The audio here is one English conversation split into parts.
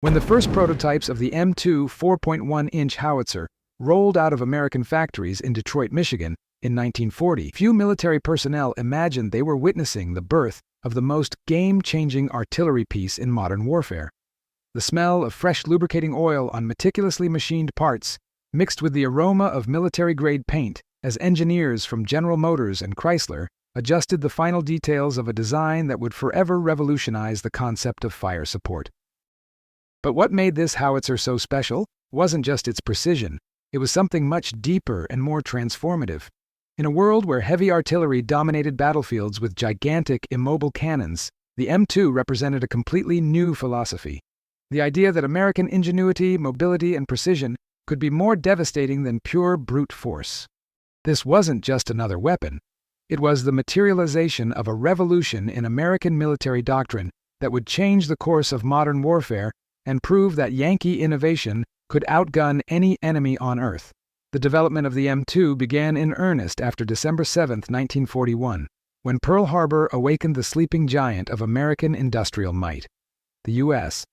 When the first prototypes of the M2 4.1-inch howitzer rolled out of American factories in Detroit, Michigan, in 1940, few military personnel imagined they were witnessing the birth of the most game-changing artillery piece in modern warfare. The smell of fresh lubricating oil on meticulously machined parts mixed with the aroma of military-grade paint as engineers from General Motors and Chrysler adjusted the final details of a design that would forever revolutionize the concept of fire support. But what made this howitzer so special wasn't just its precision. It was something much deeper and more transformative. In a world where heavy artillery dominated battlefields with gigantic, immobile cannons, the M2 represented a completely new philosophy. The idea that American ingenuity, mobility, and precision could be more devastating than pure brute force. This wasn't just another weapon. It was the materialization of a revolution in American military doctrine that would change the course of modern warfare and prove that Yankee innovation could outgun any enemy on Earth. The development of the M2 began in earnest after December 7, 1941, when Pearl Harbor awakened the sleeping giant of American industrial might. The U.S.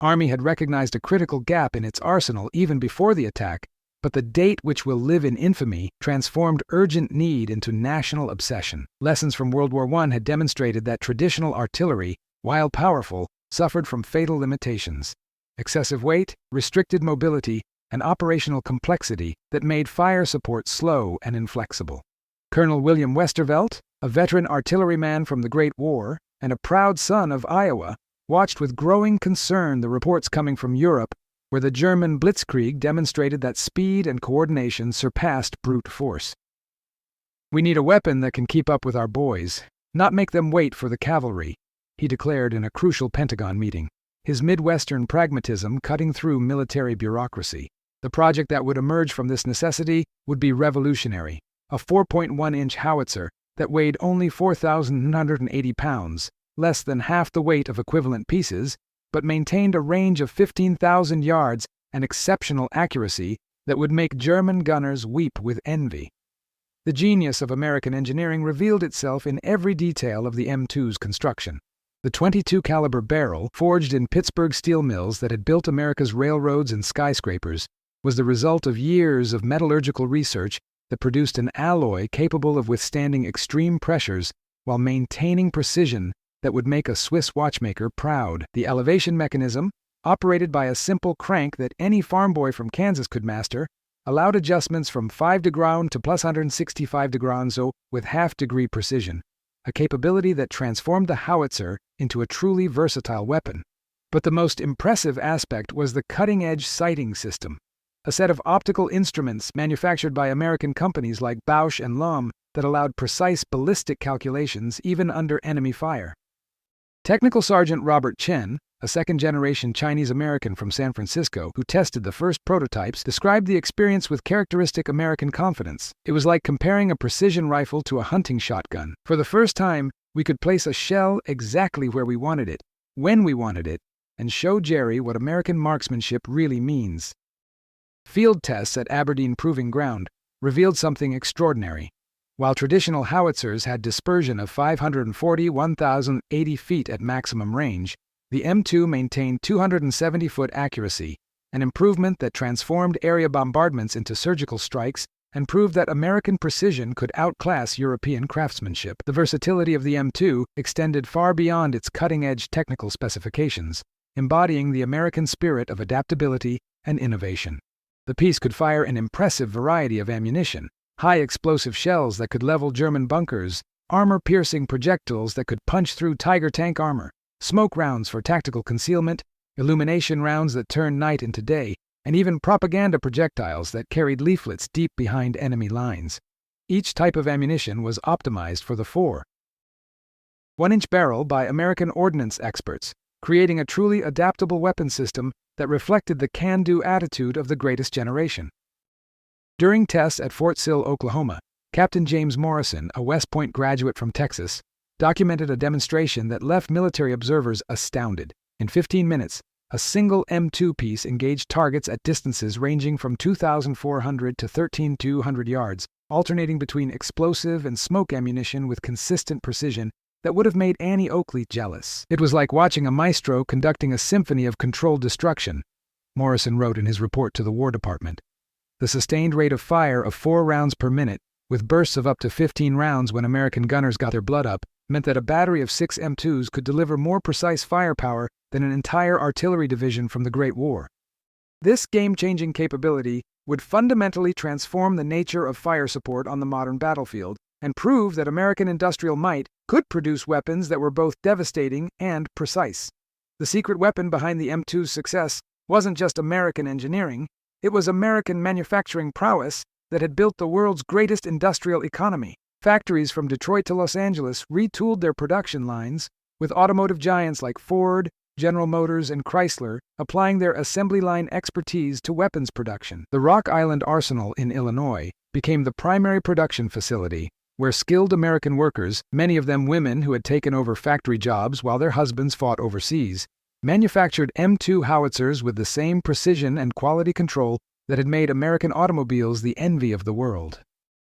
Army had recognized a critical gap in its arsenal even before the attack, but the date which will live in infamy transformed urgent need into national obsession. Lessons from World War I had demonstrated that traditional artillery, while powerful, suffered from fatal limitations: excessive weight, restricted mobility, and operational complexity that made fire support slow and inflexible. Colonel William Westervelt, a veteran artilleryman from the Great War and a proud son of Iowa, watched with growing concern the reports coming from Europe where the German blitzkrieg demonstrated that speed and coordination surpassed brute force. "We need a weapon that can keep up with our boys, not make them wait for the cavalry," he declared in a crucial Pentagon meeting, his Midwestern pragmatism cutting through military bureaucracy. The project that would emerge from this necessity would be revolutionary: a 4.1-inch howitzer that weighed only 4,980 pounds, less than half the weight of equivalent pieces, but maintained a range of 15,000 yards and exceptional accuracy that would make German gunners weep with envy. The genius of American engineering revealed itself in every detail of the M2's construction. The .22 caliber barrel, forged in Pittsburgh steel mills that had built America's railroads and skyscrapers, was the result of years of metallurgical research that produced an alloy capable of withstanding extreme pressures while maintaining precision that would make a Swiss watchmaker proud. The elevation mechanism, operated by a simple crank that any farm boy from Kansas could master, allowed adjustments from 5 degrauns to plus 165 degrauns with half-degree precision, a capability that transformed the howitzer into a truly versatile weapon. But the most impressive aspect was the cutting-edge sighting system, a set of optical instruments manufactured by American companies like Bausch and Lomb that allowed precise ballistic calculations even under enemy fire. Technical Sergeant Robert Chen, a second-generation Chinese-American from San Francisco who tested the first prototypes, described the experience with characteristic American confidence. "It was like comparing a precision rifle to a hunting shotgun. For the first time, we could place a shell exactly where we wanted it, when we wanted it, and show Jerry what American marksmanship really means." Field tests at Aberdeen Proving Ground revealed something extraordinary. While traditional howitzers had dispersion of 540, 1,080 feet at maximum range, the M2 maintained 270-foot accuracy, an improvement that transformed area bombardments into surgical strikes and proved that American precision could outclass European craftsmanship. The versatility of the M2 extended far beyond its cutting-edge technical specifications, embodying the American spirit of adaptability and innovation. The piece could fire an impressive variety of ammunition: high-explosive shells that could level German bunkers, armor-piercing projectiles that could punch through Tiger tank armor, smoke rounds for tactical concealment, illumination rounds that turned night into day, and even propaganda projectiles that carried leaflets deep behind enemy lines. Each type of ammunition was optimized for the 4.1-inch barrel by American ordnance experts, creating a truly adaptable weapon system that reflected the can-do attitude of the greatest generation. During tests at Fort Sill, Oklahoma, Captain James Morrison, a West Point graduate from Texas, documented a demonstration that left military observers astounded. In 15 minutes, a single M2 piece engaged targets at distances ranging from 2,400 to 13,200 yards, alternating between explosive and smoke ammunition with consistent precision that would have made Annie Oakley jealous. It was like watching a maestro conducting a symphony of controlled destruction, Morrison wrote in his report to the War Department. The sustained rate of fire of 4 rounds per minute, with bursts of up to 15 rounds when American gunners got their blood up, meant that a battery of 6 M2s could deliver more precise firepower than an entire artillery division from the Great War. This game-changing capability would fundamentally transform the nature of fire support on the modern battlefield and prove that American industrial might could produce weapons that were both devastating and precise. The secret weapon behind the M2's success wasn't just American engineering, it was American manufacturing prowess that had built the world's greatest industrial economy. Factories from Detroit to Los Angeles retooled their production lines, with automotive giants like Ford, General Motors, and Chrysler applying their assembly line expertise to weapons production. The Rock Island Arsenal in Illinois became the primary production facility where skilled American workers, many of them women who had taken over factory jobs while their husbands fought overseas, manufactured M2 howitzers with the same precision and quality control that had made American automobiles the envy of the world.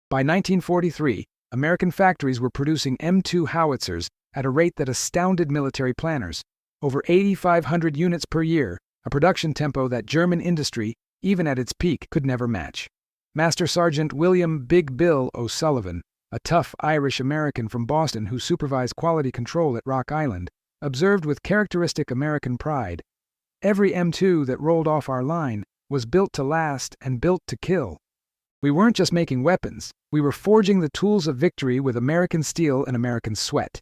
By 1943, American factories were producing M2 howitzers at a rate that astounded military planners, over 8,500 units per year, a production tempo that German industry, even at its peak, could never match. Master Sergeant William Big Bill O'Sullivan, a tough Irish-American from Boston who supervised quality control at Rock Island, observed with characteristic American pride, "Every M2 that rolled off our line was built to last and built to kill. We weren't just making weapons, we were forging the tools of victory with American steel and American sweat."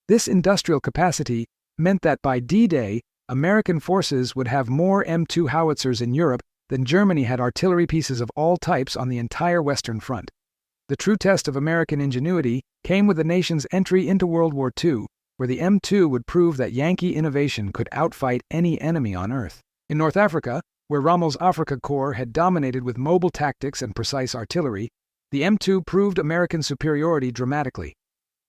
This industrial capacity meant that by D-Day, American forces would have more M2 howitzers in Europe than Germany had artillery pieces of all types on the entire Western Front. The true test of American ingenuity came with the nation's entry into World War II, where the M2 would prove that Yankee innovation could outfight any enemy on Earth. In North Africa, where Rommel's Afrika Korps had dominated with mobile tactics and precise artillery, the M2 proved American superiority dramatically.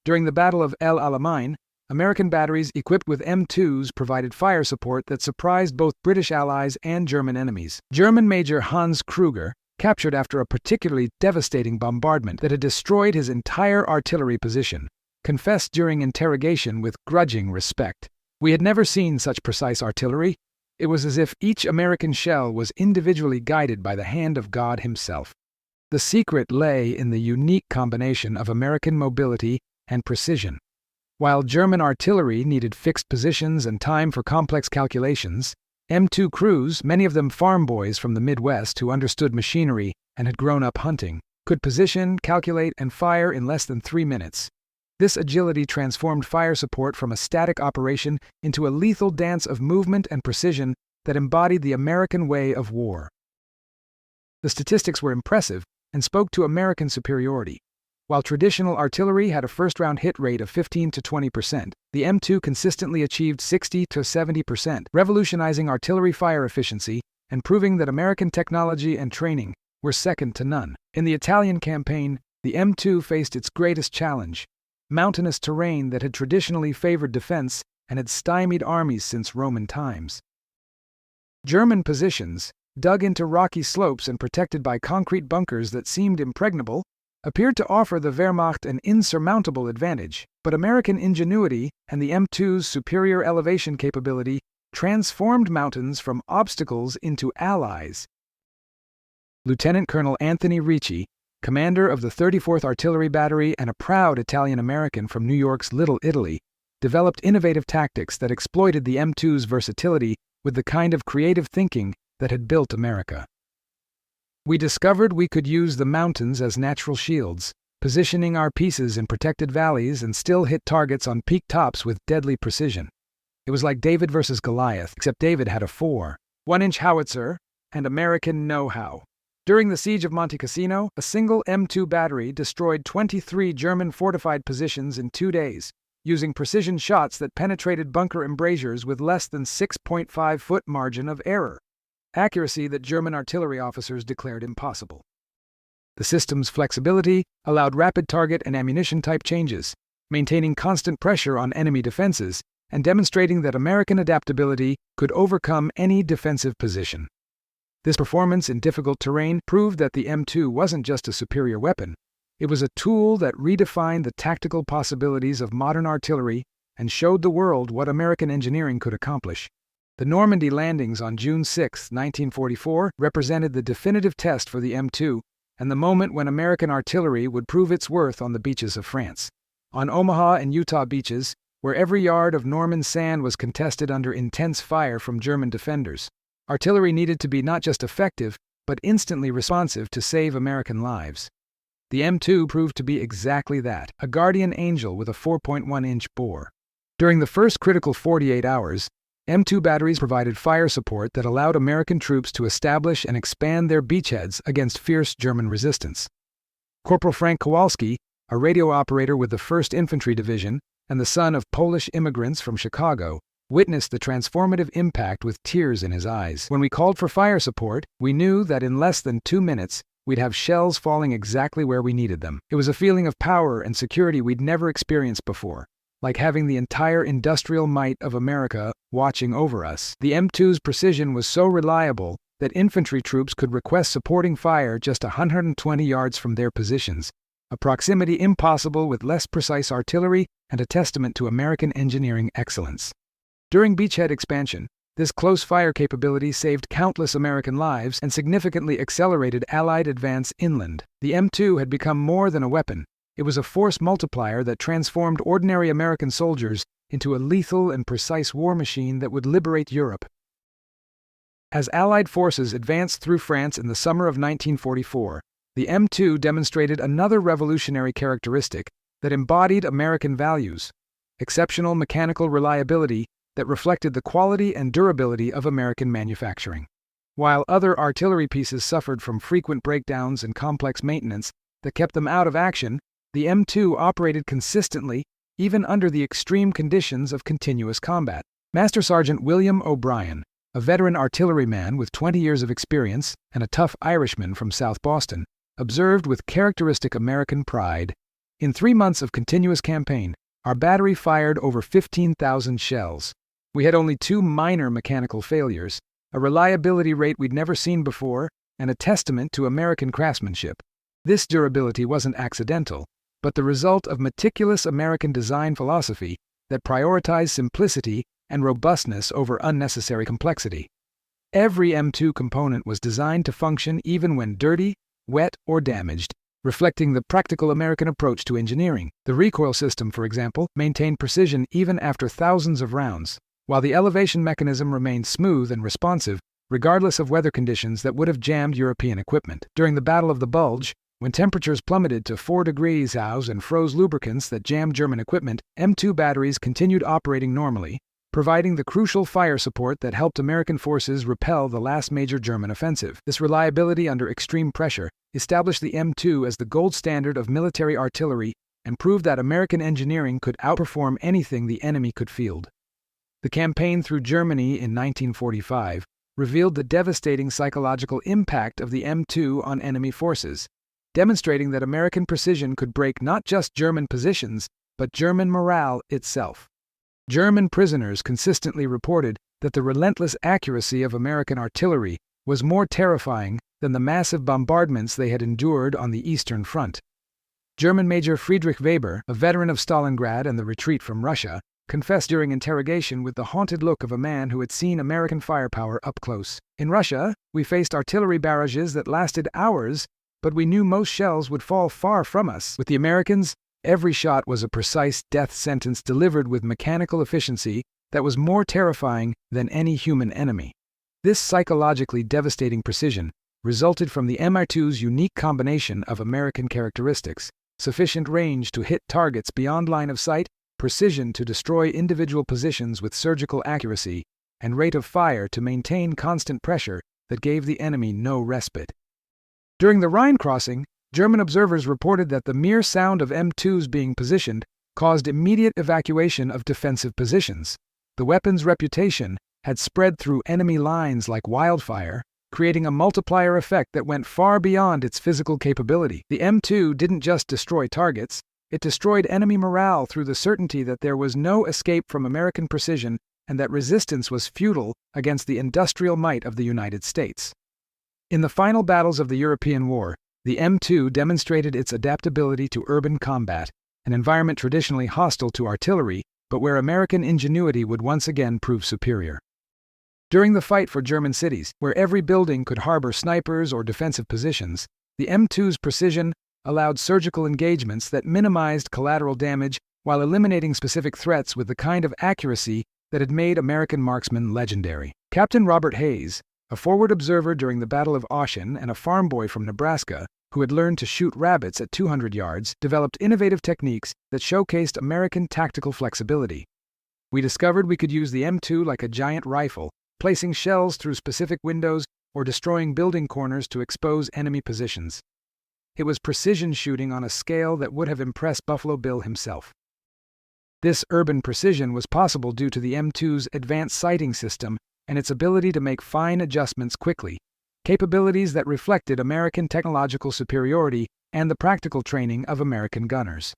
During the Battle of El Alamein, American batteries equipped with M2s provided fire support that surprised both British allies and German enemies. German Major Hans Krueger, captured after a particularly devastating bombardment that had destroyed his entire artillery position, confessed during interrogation with grudging respect. "We had never seen such precise artillery. It was as if each American shell was individually guided by the hand of God himself." The secret lay in the unique combination of American mobility and precision. While German artillery needed fixed positions and time for complex calculations, M2 crews, many of them farm boys from the Midwest who understood machinery and had grown up hunting, could position, calculate, and fire in less than 3 minutes. This agility transformed fire support from a static operation into a lethal dance of movement and precision that embodied the American way of war. The statistics were impressive and spoke to American superiority. While traditional artillery had a first-round hit rate of 15 to 20%, the M2 consistently achieved 60 to 70%, revolutionizing artillery fire efficiency and proving that American technology and training were second to none. In the Italian campaign, the M2 faced its greatest challenge: mountainous terrain that had traditionally favored defense and had stymied armies since Roman times. German positions, dug into rocky slopes and protected by concrete bunkers that seemed impregnable, appeared to offer the Wehrmacht an insurmountable advantage, but American ingenuity and the M2's superior elevation capability transformed mountains from obstacles into allies. Lieutenant Colonel Anthony Ricci, commander of the 34th Artillery Battery and a proud Italian-American from New York's Little Italy, developed innovative tactics that exploited the M2's versatility with the kind of creative thinking that had built America. "We discovered we could use the mountains as natural shields, positioning our pieces in protected valleys and still hit targets on peak tops with deadly precision. It was like David versus Goliath, except David had a 4.1-inch howitzer and American know-how." During the siege of Monte Cassino, a single M2 battery destroyed 23 German fortified positions in 2 days, using precision shots that penetrated bunker embrasures with less than 6.5-foot margin of error, accuracy that German artillery officers declared impossible. The system's flexibility allowed rapid target and ammunition type changes, maintaining constant pressure on enemy defenses and demonstrating that American adaptability could overcome any defensive position. This performance in difficult terrain proved that the M2 wasn't just a superior weapon, It was a tool that redefined the tactical possibilities of modern artillery and showed the world what American engineering could accomplish. The Normandy landings on June 6, 1944, represented the definitive test for the M2 and the moment when American artillery would prove its worth on the beaches of France. On Omaha and Utah beaches, where every yard of Norman sand was contested under intense fire from German defenders, artillery needed to be not just effective, but instantly responsive to save American lives. The M2 proved to be exactly that, a guardian angel with a 4.1-inch bore. During the first critical 48 hours, M2 batteries provided fire support that allowed American troops to establish and expand their beachheads against fierce German resistance. Corporal Frank Kowalski, a radio operator with the 1st Infantry Division and the son of Polish immigrants from Chicago, witnessed the transformative impact with tears in his eyes. When we called for fire support, we knew that in less than 2 minutes, we'd have shells falling exactly where we needed them. It was a feeling of power and security we'd never experienced before, like having the entire industrial might of America watching over us. The M2's precision was so reliable that infantry troops could request supporting fire just 120 yards from their positions, a proximity impossible with less precise artillery and a testament to American engineering excellence. During beachhead expansion, this close fire capability saved countless American lives and significantly accelerated Allied advance inland. The M2 had become more than a weapon. It was a force multiplier that transformed ordinary American soldiers into a lethal and precise war machine that would liberate Europe. As Allied forces advanced through France in the summer of 1944, the M2 demonstrated another revolutionary characteristic that embodied American values: exceptional mechanical reliability that reflected the quality and durability of American manufacturing. While other artillery pieces suffered from frequent breakdowns and complex maintenance that kept them out of action, the M2 operated consistently, even under the extreme conditions of continuous combat. Master Sergeant William O'Brien, a veteran artilleryman with 20 years of experience and a tough Irishman from South Boston, observed with characteristic American pride, "In 3 months of continuous campaign, our battery fired over 15,000 shells. We had only 2 minor mechanical failures, a reliability rate we'd never seen before, and a testament to American craftsmanship. This durability wasn't accidental, but the result of meticulous American design philosophy that prioritized simplicity and robustness over unnecessary complexity. Every M2 component was designed to function even when dirty, wet, or damaged, reflecting the practical American approach to engineering. The recoil system, for example, maintained precision even after thousands of rounds, while the elevation mechanism remained smooth and responsive, regardless of weather conditions that would have jammed European equipment. During the Battle of the Bulge, when temperatures plummeted to 4 degrees Celsius and froze lubricants that jammed German equipment, M2 batteries continued operating normally, providing the crucial fire support that helped American forces repel the last major German offensive. This reliability under extreme pressure established the M2 as the gold standard of military artillery and proved that American engineering could outperform anything the enemy could field. The campaign through Germany in 1945 revealed the devastating psychological impact of the M2 on enemy forces, demonstrating that American precision could break not just German positions, but German morale itself. German prisoners consistently reported that the relentless accuracy of American artillery was more terrifying than the massive bombardments they had endured on the Eastern Front. German Major Friedrich Weber, a veteran of Stalingrad and the retreat from Russia, confessed during interrogation with the haunted look of a man who had seen American firepower up close. "In Russia, we faced artillery barrages that lasted hours, but we knew most shells would fall far from us. With the Americans, every shot was a precise death sentence delivered with mechanical efficiency that was more terrifying than any human enemy." This psychologically devastating precision resulted from the MR2's unique combination of American characteristics: sufficient range to hit targets beyond line of sight, precision to destroy individual positions with surgical accuracy, and rate of fire to maintain constant pressure that gave the enemy no respite. During the Rhine crossing, German observers reported that the mere sound of M2s being positioned caused immediate evacuation of defensive positions. The weapon's reputation had spread through enemy lines like wildfire, creating a multiplier effect that went far beyond its physical capability. The M2 didn't just destroy targets, it destroyed enemy morale through the certainty that there was no escape from American precision and that resistance was futile against the industrial might of the United States. In the final battles of the European War, The M2 demonstrated its adaptability to urban combat, an environment traditionally hostile to artillery, but where American ingenuity would once again prove superior. During the fight for German cities, where every building could harbor snipers or defensive positions, the M2's precision allowed surgical engagements that minimized collateral damage while eliminating specific threats with the kind of accuracy that had made American marksmen legendary. Captain Robert Hayes, a forward observer during the Battle of Ossian and a farm boy from Nebraska who had learned to shoot rabbits at 200 yards, developed innovative techniques that showcased American tactical flexibility. We discovered we could use the M2 like a giant rifle, placing shells through specific windows or destroying building corners to expose enemy positions. It was precision shooting on a scale that would have impressed Buffalo Bill himself. This urban precision was possible due to the M2's advanced sighting system and its ability to make fine adjustments quickly, capabilities that reflected American technological superiority and the practical training of American gunners.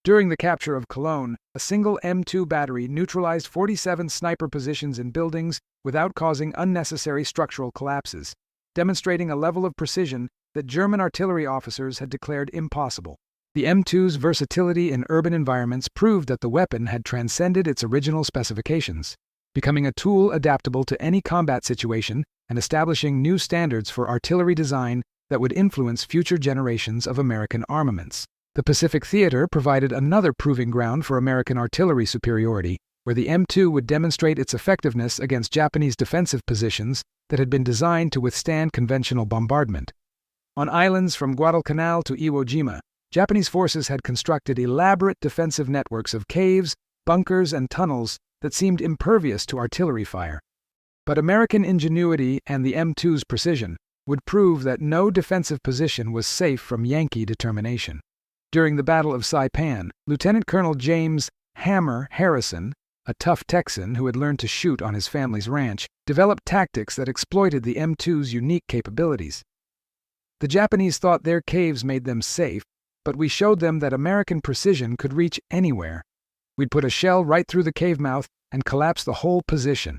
During the capture of Cologne, a single M2 battery neutralized 47 sniper positions in buildings without causing unnecessary structural collapses, demonstrating a level of precision that German artillery officers had declared impossible. The M2's versatility in urban environments proved that the weapon had transcended its original specifications, becoming a tool adaptable to any combat situation and establishing new standards for artillery design that would influence future generations of American armaments. The Pacific Theater provided another proving ground for American artillery superiority, where the M2 would demonstrate its effectiveness against Japanese defensive positions that had been designed to withstand conventional bombardment. On islands from Guadalcanal to Iwo Jima, Japanese forces had constructed elaborate defensive networks of caves, bunkers, and tunnels that seemed impervious to artillery fire. But American ingenuity and the M2's precision would prove that no defensive position was safe from Yankee determination. During the Battle of Saipan, Lieutenant Colonel James "Hammer" Harrison, a tough Texan who had learned to shoot on his family's ranch, developed tactics that exploited the M2's unique capabilities. The Japanese thought their caves made them safe, but we showed them that American precision could reach anywhere. We'd put a shell right through the cave mouth and collapse the whole position.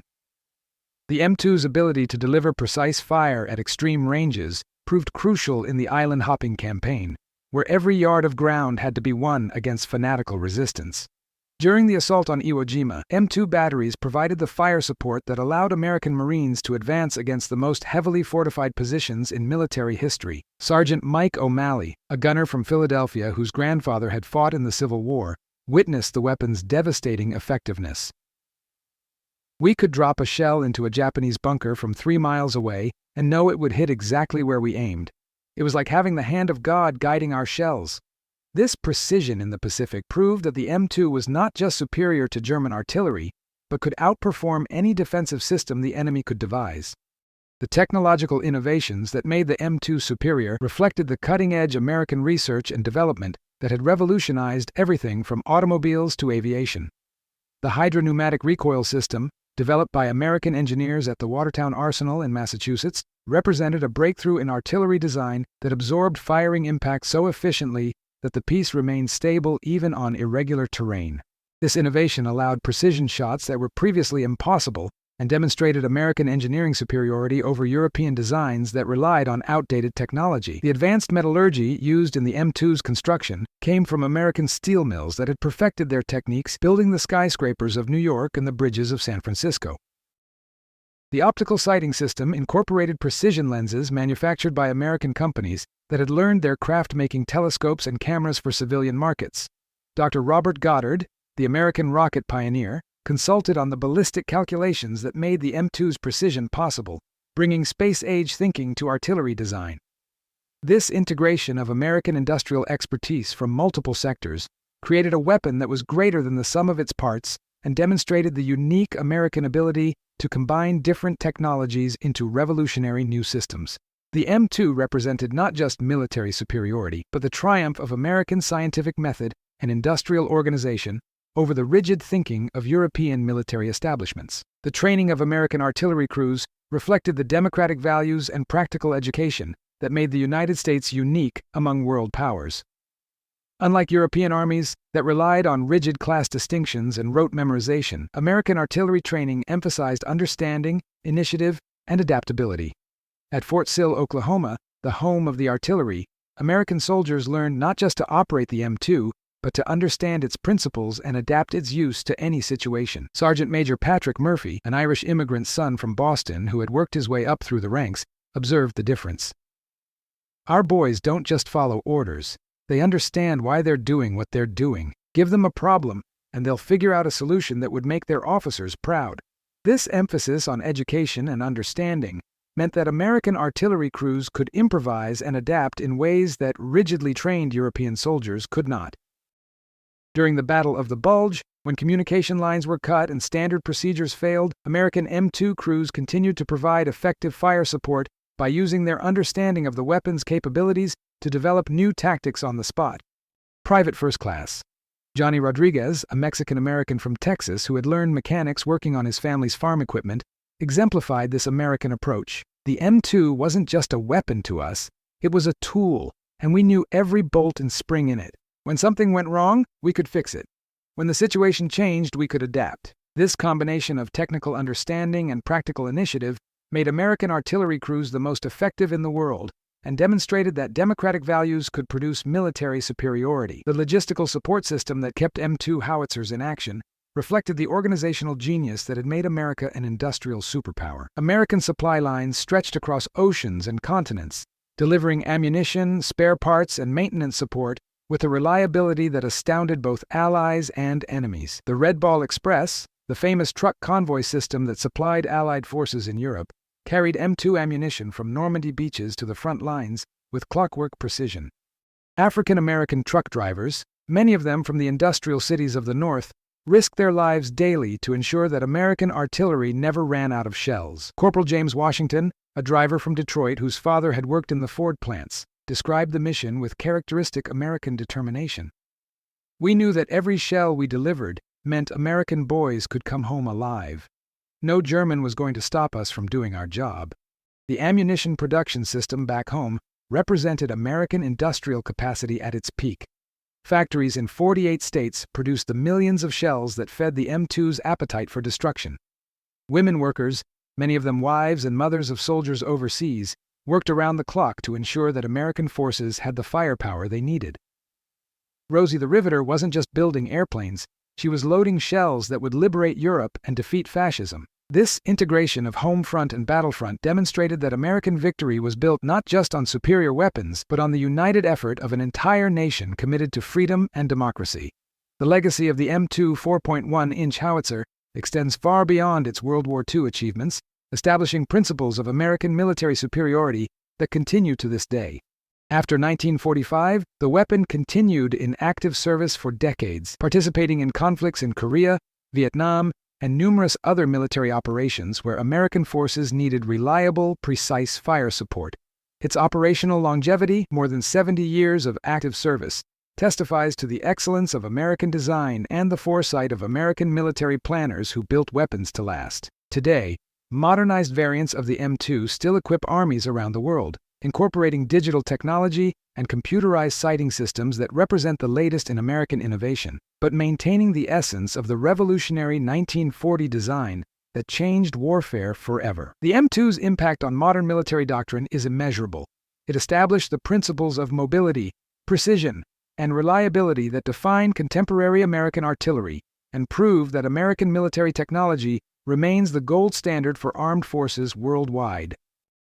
The M2's ability to deliver precise fire at extreme ranges proved crucial in the island-hopping campaign, where every yard of ground had to be won against fanatical resistance. During the assault on Iwo Jima, M2 batteries provided the fire support that allowed American Marines to advance against the most heavily fortified positions in military history. Sergeant Mike O'Malley, a gunner from Philadelphia whose grandfather had fought in the Civil War, witnessed the weapon's devastating effectiveness. We could drop a shell into a Japanese bunker from 3 miles away and know it would hit exactly where we aimed. It was like having the hand of God guiding our shells. This precision in the Pacific proved that the M2 was not just superior to German artillery, but could outperform any defensive system the enemy could devise. The technological innovations that made the M2 superior reflected the cutting-edge American research and development that had revolutionized everything from automobiles to aviation. The hydropneumatic recoil system, developed by American engineers at the Watertown Arsenal in Massachusetts, represented a breakthrough in artillery design that absorbed firing impact so efficiently that the piece remained stable even on irregular terrain. This innovation allowed precision shots that were previously impossible and demonstrated American engineering superiority over European designs that relied on outdated technology. The advanced metallurgy used in the M2's construction came from American steel mills that had perfected their techniques building the skyscrapers of New York and the bridges of San Francisco. The optical sighting system incorporated precision lenses manufactured by American companies that had learned their craft making telescopes and cameras for civilian markets. Dr. Robert Goddard, the American rocket pioneer, consulted on the ballistic calculations that made the M2's precision possible, bringing space-age thinking to artillery design. This integration of American industrial expertise from multiple sectors created a weapon that was greater than the sum of its parts and demonstrated the unique American ability to combine different technologies into revolutionary new systems. The M2 represented not just military superiority, but the triumph of American scientific method and industrial organization over the rigid thinking of European military establishments. The training of American artillery crews reflected the democratic values and practical education that made the United States unique among world powers. Unlike European armies that relied on rigid class distinctions and rote memorization, American artillery training emphasized understanding, initiative, and adaptability. At Fort Sill, Oklahoma, the home of the artillery, American soldiers learned not just to operate the M2, but to understand its principles and adapt its use to any situation. Sergeant Major Patrick Murphy, an Irish immigrant son from Boston who had worked his way up through the ranks, observed the difference. Our boys don't just follow orders. They understand why they're doing what they're doing. Give them a problem, and they'll figure out a solution that would make their officers proud. This emphasis on education and understanding meant that American artillery crews could improvise and adapt in ways that rigidly trained European soldiers could not. During the Battle of the Bulge, when communication lines were cut and standard procedures failed, American M2 crews continued to provide effective fire support by using their understanding of the weapon's capabilities to develop new tactics on the spot. Private First Class Johnny Rodriguez, a Mexican-American from Texas who had learned mechanics working on his family's farm equipment, exemplified this American approach. The M2 wasn't just a weapon to us, it was a tool, and we knew every bolt and spring in it. When something went wrong, we could fix it. When the situation changed, we could adapt. This combination of technical understanding and practical initiative made American artillery crews the most effective in the world and demonstrated that democratic values could produce military superiority. The logistical support system that kept M2 howitzers in action reflected the organizational genius that had made America an industrial superpower. American supply lines stretched across oceans and continents, delivering ammunition, spare parts, and maintenance support with a reliability that astounded both allies and enemies. The Red Ball Express, the famous truck convoy system that supplied Allied forces in Europe, carried M2 ammunition from Normandy beaches to the front lines with clockwork precision. African-American truck drivers, many of them from the industrial cities of the North, risked their lives daily to ensure that American artillery never ran out of shells. Corporal James Washington, a driver from Detroit whose father had worked in the Ford plants, described the mission with characteristic American determination. We knew that every shell we delivered meant American boys could come home alive. No German was going to stop us from doing our job. The ammunition production system back home represented American industrial capacity at its peak. Factories in 48 states produced the millions of shells that fed the M2's appetite for destruction. Women workers, many of them wives and mothers of soldiers overseas, worked around the clock to ensure that American forces had the firepower they needed. Rosie the Riveter wasn't just building airplanes, she was loading shells that would liberate Europe and defeat fascism. This integration of home front and battlefront demonstrated that American victory was built not just on superior weapons, but on the united effort of an entire nation committed to freedom and democracy. The legacy of the M2 4.1-inch howitzer extends far beyond its World War II achievements, establishing principles of American military superiority that continue to this day. After 1945, the weapon continued in active service for decades, participating in conflicts in Korea, Vietnam, and numerous other military operations where American forces needed reliable, precise fire support. Its operational longevity, more than 70 years of active service, testifies to the excellence of American design and the foresight of American military planners who built weapons to last. Today, modernized variants of the M2 still equip armies around the world, incorporating digital technology and computerized sighting systems that represent the latest in American innovation, but maintaining the essence of the revolutionary 1940 design that changed warfare forever. The M2's impact on modern military doctrine is immeasurable. It established the principles of mobility, precision, and reliability that define contemporary American artillery and prove that American military technology remains the gold standard for armed forces worldwide.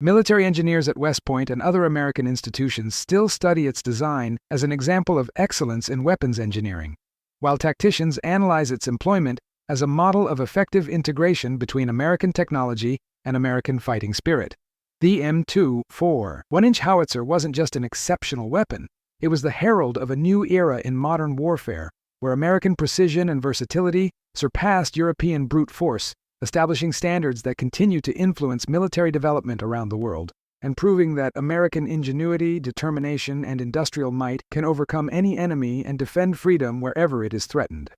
Military engineers at West Point and other American institutions still study its design as an example of excellence in weapons engineering, while tacticians analyze its employment as a model of effective integration between American technology and American fighting spirit. The M2 4.1-inch howitzer wasn't just an exceptional weapon, it was the herald of a new era in modern warfare, where American precision and versatility surpassed European brute force, establishing standards that continue to influence military development around the world, and proving that American ingenuity, determination, and industrial might can overcome any enemy and defend freedom wherever it is threatened.